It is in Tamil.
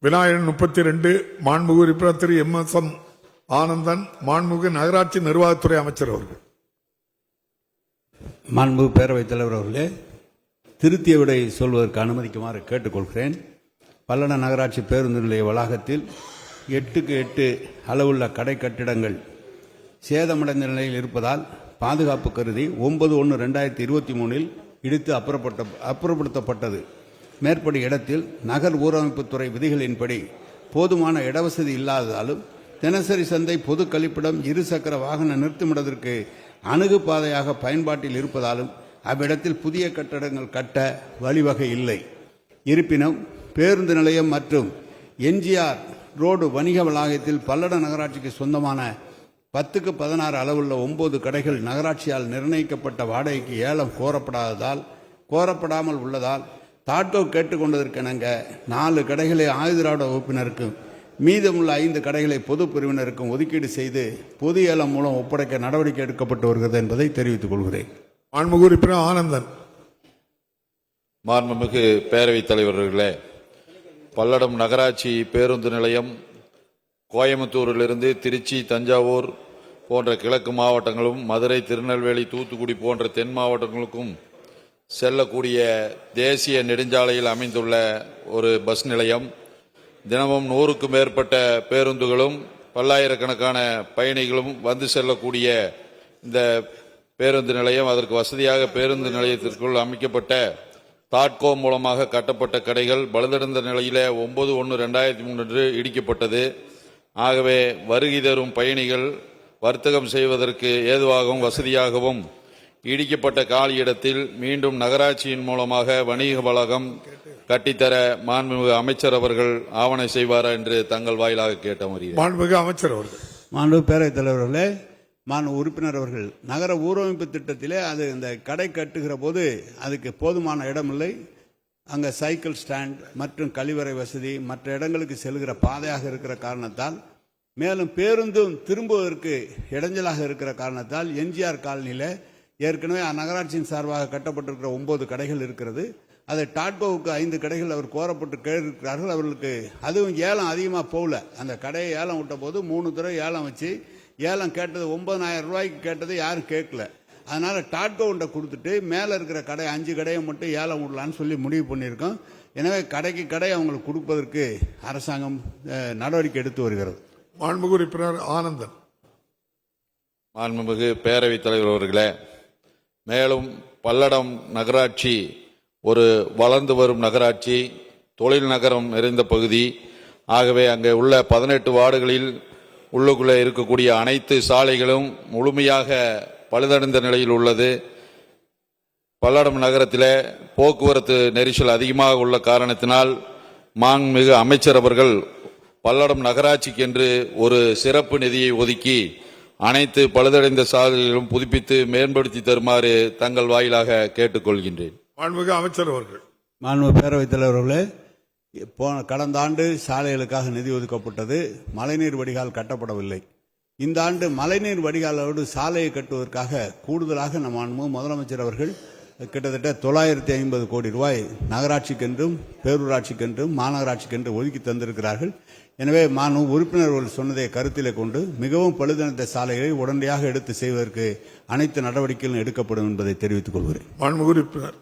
விநாயகன் 32 மாண்புமிகு உறுப்பினர் திரு M.S.M. ஆனந்தன் மாண்புமிகு நகராட்சி நிர்வாகத்துறை அமைச்சர் அவர்கள். மாண்புமிகு பேரவைத் தலைவர் அவர்களே, திருத்திய விடை சொல்வதற்கு அனுமதிக்குமாறு கேட்டுக்கொள்கிறேன். பல்லடம் நகராட்சி பேருந்து நிலைய வளாகத்தில் 8x8 அளவுள்ள கடை கட்டிடங்கள் சேதமடைந்த நிலையில் இருப்பதால் பாதுகாப்பு கருதி 9/1/2023 இடித்து அப்புறப்படுத்தப்பட்டது. மேற்படி இடத்தில் நகர் ஊரமைப்புத்துறை விதிகளின்படி போதுமான இடவசதி இல்லாததாலும் தினசரி சந்தை, பொது கழிப்பிடம், இருசக்கர வாகன நிறுத்துமிடத்திற்கு அணுகுப்பாதையாக பயன்பாட்டில் இருப்பதாலும் அவ்விடத்தில் புதிய கட்டடங்கள் கட்ட வழிவகை இல்லை. இருப்பினும் பேருந்து நிலையம் மற்றும் எம்ஜிஆர் ரோடு வணிக வளாகத்தில் பல்லடம் நகராட்சிக்கு சொந்தமான 10x16 அளவுள்ள 9 கடைகள் நகராட்சியால் நிர்ணயிக்கப்பட்ட வாடகைக்கு ஏலம் கோரப்படாமல் உள்ளதால் தாட்கோ கேட்டுக்கொண்டதற்கெனங்க 4 கடைகளை ஆயுதிராவிட வகுப்பினருக்கும் மீதமுள்ள 5 கடைகளை பொது பிரிவினருக்கும் ஒதுக்கீடு செய்து பொது ஏலம் மூலம் ஒப்படைக்க நடவடிக்கை எடுக்கப்பட்டு வருகிறது என்பதை தெரிவித்துக் கொள்கிறேன். மாண்புமிகு உறுப்பினர் ஆனந்தன். மாண்புமிகு பேரவைத் தலைவர்களே, பல்லடம் நகராட்சி பேருந்து நிலையம் கோயம்புத்தூரிலிருந்து திருச்சி, தஞ்சாவூர் போன்ற கிழக்கு மாவட்டங்களும், மதுரை, திருநெல்வேலி, தூத்துக்குடி போன்ற தென் மாவட்டங்களுக்கும் செல்லக்கூடிய தேசிய நெடுஞ்சாலையில் அமைந்துள்ள ஒரு பஸ் நிலையம். தினமும் 100க்கும் மேற்பட்ட பேருந்துகளும் பல்லாயிரக்கணக்கான பயணிகளும் வந்து செல்லக்கூடிய இந்த பேருந்து நிலையம், அதற்கு வசதியாக பேருந்து நிலையத்திற்குள் அமைக்கப்பட்ட தாட்கோ மூலமாக கட்டப்பட்ட கடைகள் பழுதடைந்த நிலையில 9/1/2003 இடிக்கப்பட்டது. ஆகவே வருகை தரும் பயணிகள் வர்த்தகம் செய்வதற்கு ஏதுவாகவும் வசதியாகவும் இடிக்கப்பட்ட காலி இடத்தில் மீண்டும் நகராட்சியின் மூலமாக வணிக வளாகம் கட்டித்தர மாண்புமிகு அமைச்சர் அவர்கள் ஆவணை செய்வாரா என்று தங்கள் வாயிலாக கேட்ட முறையில். மாண்புமிகு அமைச்சர் அவர்கள். மாண்புமிகு பேரவைத் தலைவர்களே, உறுப்பினர் அவர்கள் நகர ஊரமைப்பு திட்டத்திலே அது இந்த கடை கட்டுகிற போது அதுக்கு போதுமான இடமில்லை. அங்கே சைக்கிள் ஸ்டாண்ட் மற்றும் கழிவறை வசதி மற்ற இடங்களுக்கு செல்கிற பாதையாக இருக்கிற காரணத்தால், மேலும் பேருந்தும் திரும்புவதற்கு இடைஞ்சலாக இருக்கிற காரணத்தால் எம்ஜிஆர் காலனியில் ஏற்கனவே நகராட்சியின் சார்பாக கட்டப்பட்டிருக்கிற 9 கடைகள் இருக்கிறது. அதை டாட்கோவுக்கு 5 கடைகள் அவர் கோரப்பட்டு கேட்டிருக்கிறார்கள். அவர்களுக்கு அதுவும் ஏலம் அதிகமாக போகல. அந்த கடையை ஏலம் விட்ட போது 3 தடவை ஏலம் வச்சு ஏலம் கேட்டது 9,000 ரூபாய்க்கு கேட்டது யாரும் கேட்கல. அதனால டாட்கோவுண்ட கொடுத்துட்டு மேலே இருக்கிற கடை 5 கடையை மட்டும் ஏலம் விடலான்னு சொல்லி முடிவு பண்ணியிருக்கோம். எனவே கடைக்கு கடை அவங்களுக்கு கொடுப்பதற்கு அரசாங்கம் நடவடிக்கை எடுத்து வருகிறது. மாண்புமிகு உறுப்பினர் ஆனந்தன். மாண்புமிகு பேரவைத் தலைவர் அவர்களே, மேலும் பல்லடம் நகராட்சி ஒரு வளர்ந்து வரும் நகராட்சி, தொழில் நகரம் நிறைந்த பகுதி. ஆகவே அங்கே உள்ள 18 வார்டுகளில் உள்ளுக்குள்ளே இருக்கக்கூடிய அனைத்து சாலைகளும் முழுமையாக பழுதடைந்த நிலையில் உள்ளது. பல்லடம் நகரத்தில் போக்குவரத்து நெரிசல் அதிகமாக உள்ள காரணத்தினால் மாண்புமிகு அமைச்சர் அவர்கள் பல்லடம் நகராட்சிக்கு என்று ஒரு சிறப்பு நிதியை ஒதுக்கி அனைத்து பழுதடைந்த சாலைகளும் புதுப்பித்து மேம்படுத்தி தருமாறு தங்கள் வாயிலாக கேட்டுக்கொள்கின்றேன். மாண்புமிகு அமைச்சர் அவர்கள். மாண்புமிகு பேரவைத் தலைவர்களே, கடந்த ஆண்டு சாலைகளுக்காக நிதி ஒதுக்கப்பட்டது. மழைநீர் வடிகால் கட்டப்படவில்லை. இந்த ஆண்டு மழைநீர் வடிகாலோடு சாலையை கட்டுவதற்காக கூடுதலாக மாண்புமிகு முதலமைச்சர் அவர்கள் கிட்டத்தட்ட 950 கோடி ரூபாய் நகராட்சிக்கென்றும் பேரூராட்சிக்கென்றும் மாநகராட்சிக்கென்றும் ஒதுக்கி தந்திருக்கிறார்கள். எனவே உறுப்பினர்கள் சொன்னதை கருத்திலே கொண்டு மிகவும் பழுதடைந்த சாலைகளை உடனடியாக எடுத்து செய்வதற்கு அனைத்து நடவடிக்கைகளும் எடுக்கப்படும் என்பதை தெரிவித்துக் கொள்கிறேன். மாண்புமிகு உறுப்பினர்